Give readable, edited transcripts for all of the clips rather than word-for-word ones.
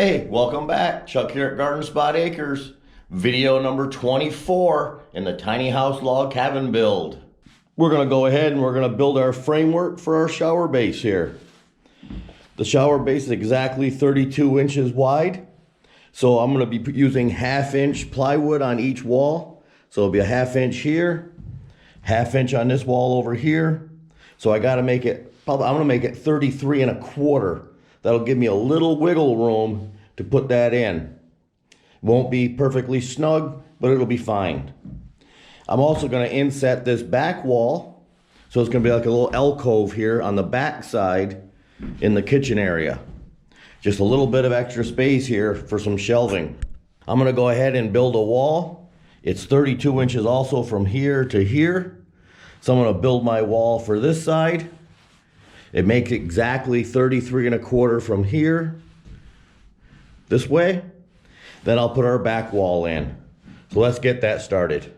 Hey, welcome back. Chuck here at Garden Spot Acres. Video number 24 in the tiny house log cabin build. We're going to go ahead and we're going to build our framework for our shower base here. The shower base is exactly 32 inches wide. So I'm going to be using 1/2 inch plywood on each wall. So it'll be a 1/2 inch here, 1/2 inch on this wall over here. So I got to make it, I'm going to make it 33 1/4. That'll give me a little wiggle room to put that in. Won't be perfectly snug, but it'll be fine. I'm also going to inset this back wall. So it's going to be like a little alcove here on the back side in the kitchen area. Just a little bit of extra space here for some shelving. I'm going to go ahead and build a wall. It's 32 inches also from here to here. So I'm going to build my wall for this side. It makes exactly 33 1/4 from here, this way. Then I'll put our back wall in. So let's get that started.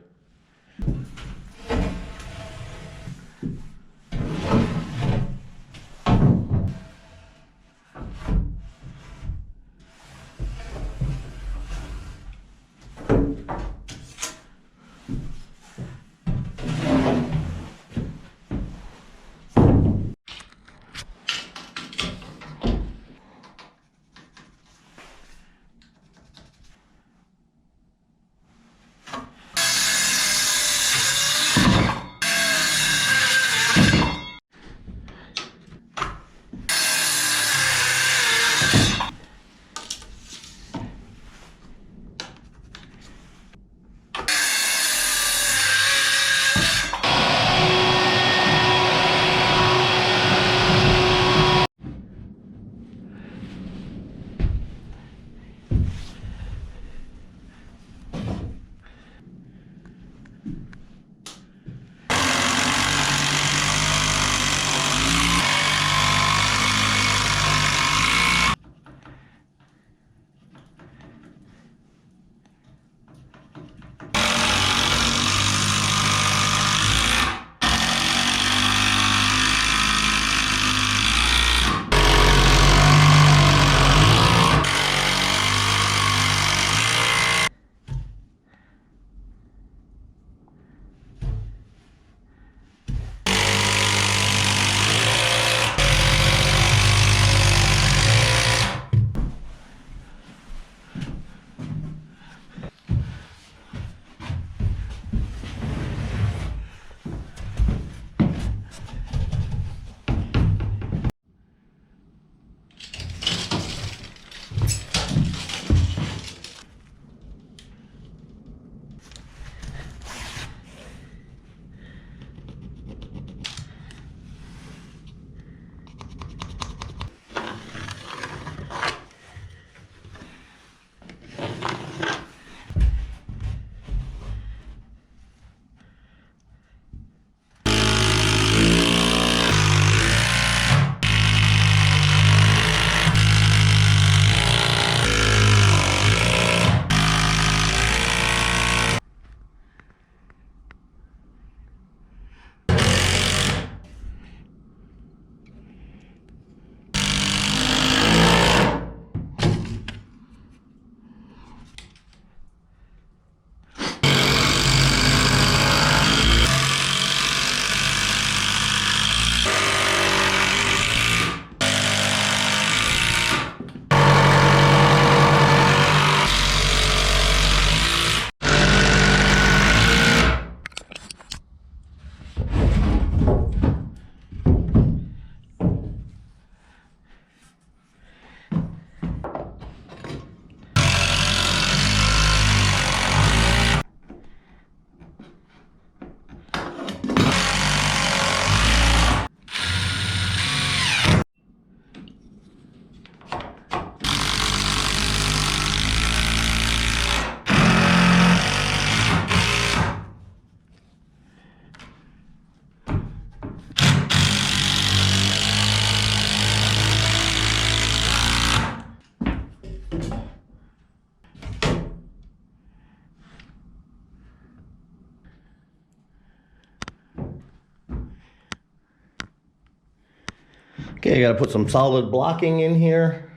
Okay, I gotta put some solid blocking in here.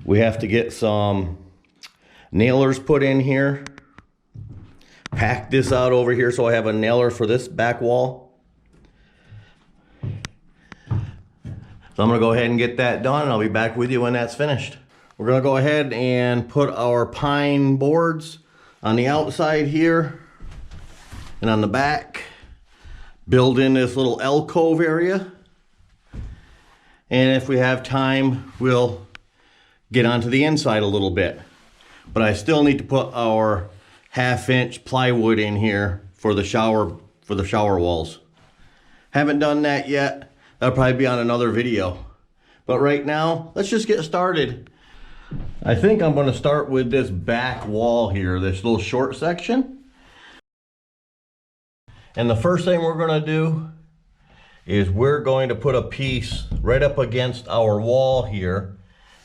We have to get some nailers put in here. Pack this out over here so I have a nailer for this back wall. So I'm gonna go ahead and get that done, and I'll be back with you when that's finished. We're gonna go ahead and put our pine boards on the outside here and on the back. Build in this little alcove area. And if we have time, we'll get onto the inside a little bit. But I still need to put our 1/2-inch plywood in here for the shower walls. Haven't done that yet. That'll probably be on another video. But right now, let's just get started. I think I'm going to start with this back wall here, this little short section. And the first thing we're going to do is we're going to put a piece right up against our wall here.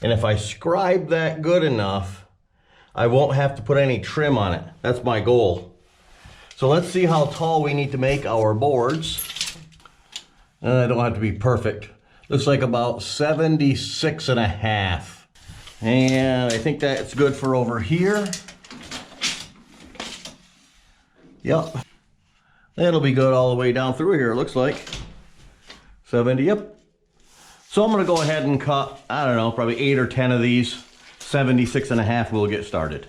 And if I scribe that good enough, I won't have to put any trim on it. That's my goal. So let's see how tall we need to make our boards. And I don't have to be perfect. Looks like about 76.5. And I think that's good for over here. Yep. That'll be good all the way down through here, it looks like. 70, yep. So I'm gonna go ahead and cut, I don't know, probably 8 or 10 of these. 76.5, we'll get started.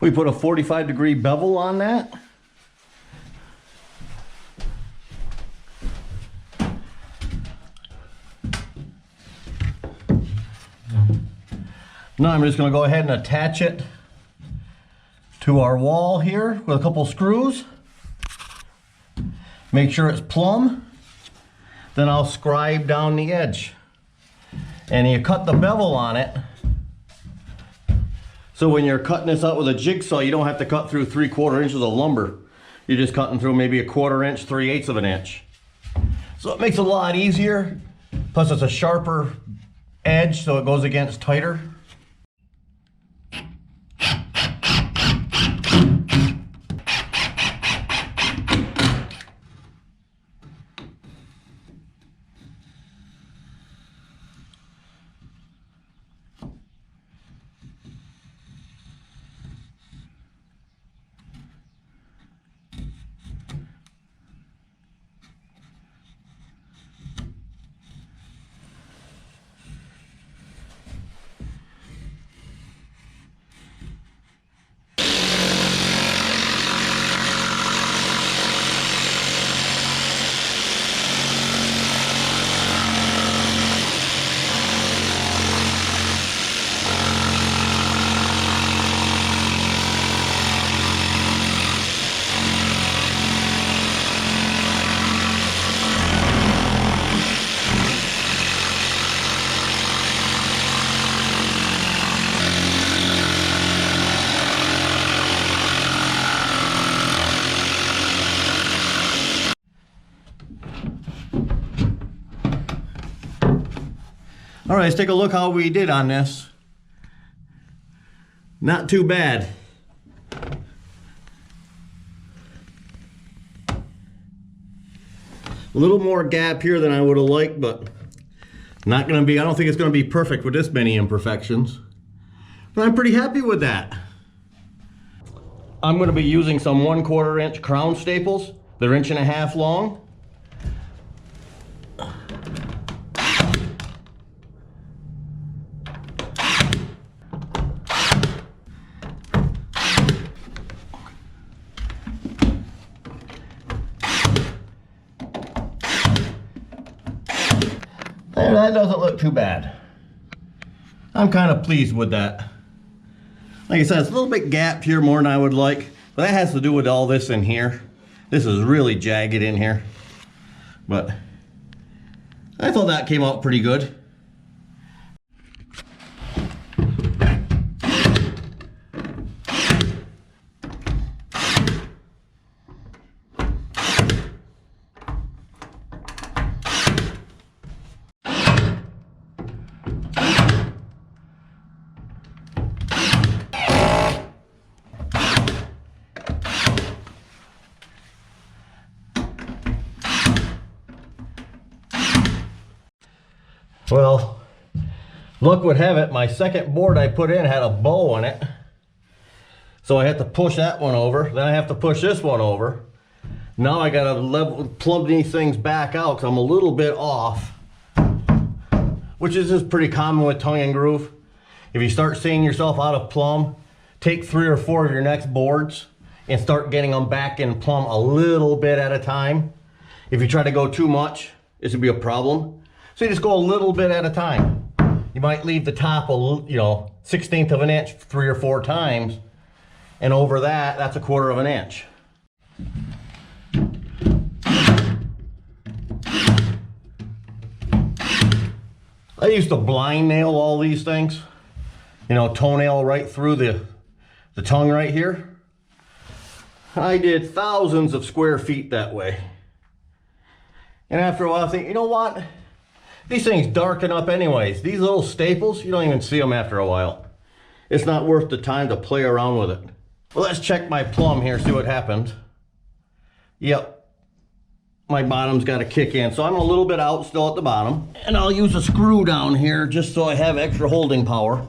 We put a 45-degree bevel on that. Now I'm just going to go ahead and attach it to our wall here with a couple screws. Make sure it's plumb. Then I'll scribe down the edge. And you cut the bevel on it. So when you're cutting this out with a jigsaw, you don't have to cut through 3/4 inches of lumber. You're just cutting through maybe a 1/4 inch, 3/8 of an inch. So it makes it a lot easier. Plus it's a sharper edge, so it goes against tighter. All right, let's take a look how we did on this. Not too bad. A little more gap here than I would have liked, but not gonna be, I don't think it's gonna be perfect with this many imperfections. But I'm pretty happy with that. I'm gonna be using some 1/4 inch crown staples. They're 1.5 inches long. And that doesn't look too bad. I'm kind of pleased with that. Like I said, it's a little bit gapped here more than I would like, but that has to do with all this in here. This is really jagged in here. But I thought that came out pretty good. Well, luck would have it, my second board I put in had a bow on it. So I had to push that one over. Then I have to push this one over. Now I gotta plumb these things back out because I'm a little bit off. Which is just pretty common with tongue and groove. If you start seeing yourself out of plumb, take 3 or 4 of your next boards and start getting them back in plumb a little bit at a time. If you try to go too much, this would be a problem. So you just go a little bit at a time. You might leave the top a 1/16 of an inch 3 or 4 times, and over that, that's 1/4 of an inch. I used to blind nail all these things, toenail right through the tongue right here. I did thousands of square feet that way. And after a while I think, you know what? These things darken up anyways. These little staples, you don't even see them after a while. It's not worth the time to play around with it. Well, let's check my plumb here, see what happens. Yep, my bottom's got to kick in. So I'm a little bit out still at the bottom. And I'll use a screw down here just so I have extra holding power.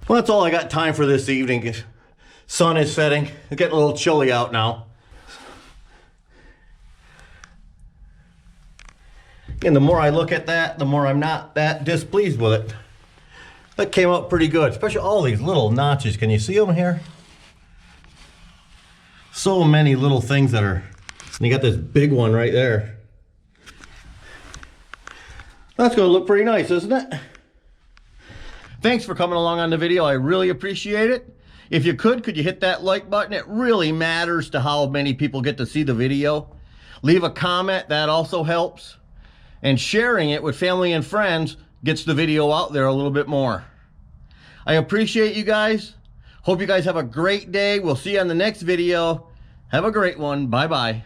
Well, that's all I got time for this evening. Sun is setting. It's getting a little chilly out now. And the more I look at that, the more I'm not that displeased with it. That came out pretty good, especially all these little notches. Can you see them here? So many little things that are, and you got this big one right there. That's gonna look pretty nice, isn't it? Thanks for coming along on the video. I really appreciate it. If you could you hit that like button? It really matters to how many people get to see the video. Leave a comment, that also helps. And sharing it with family and friends gets the video out there a little bit more. I appreciate you guys. Hope you guys have a great day. We'll see you on the next video. Have a great one. Bye-bye.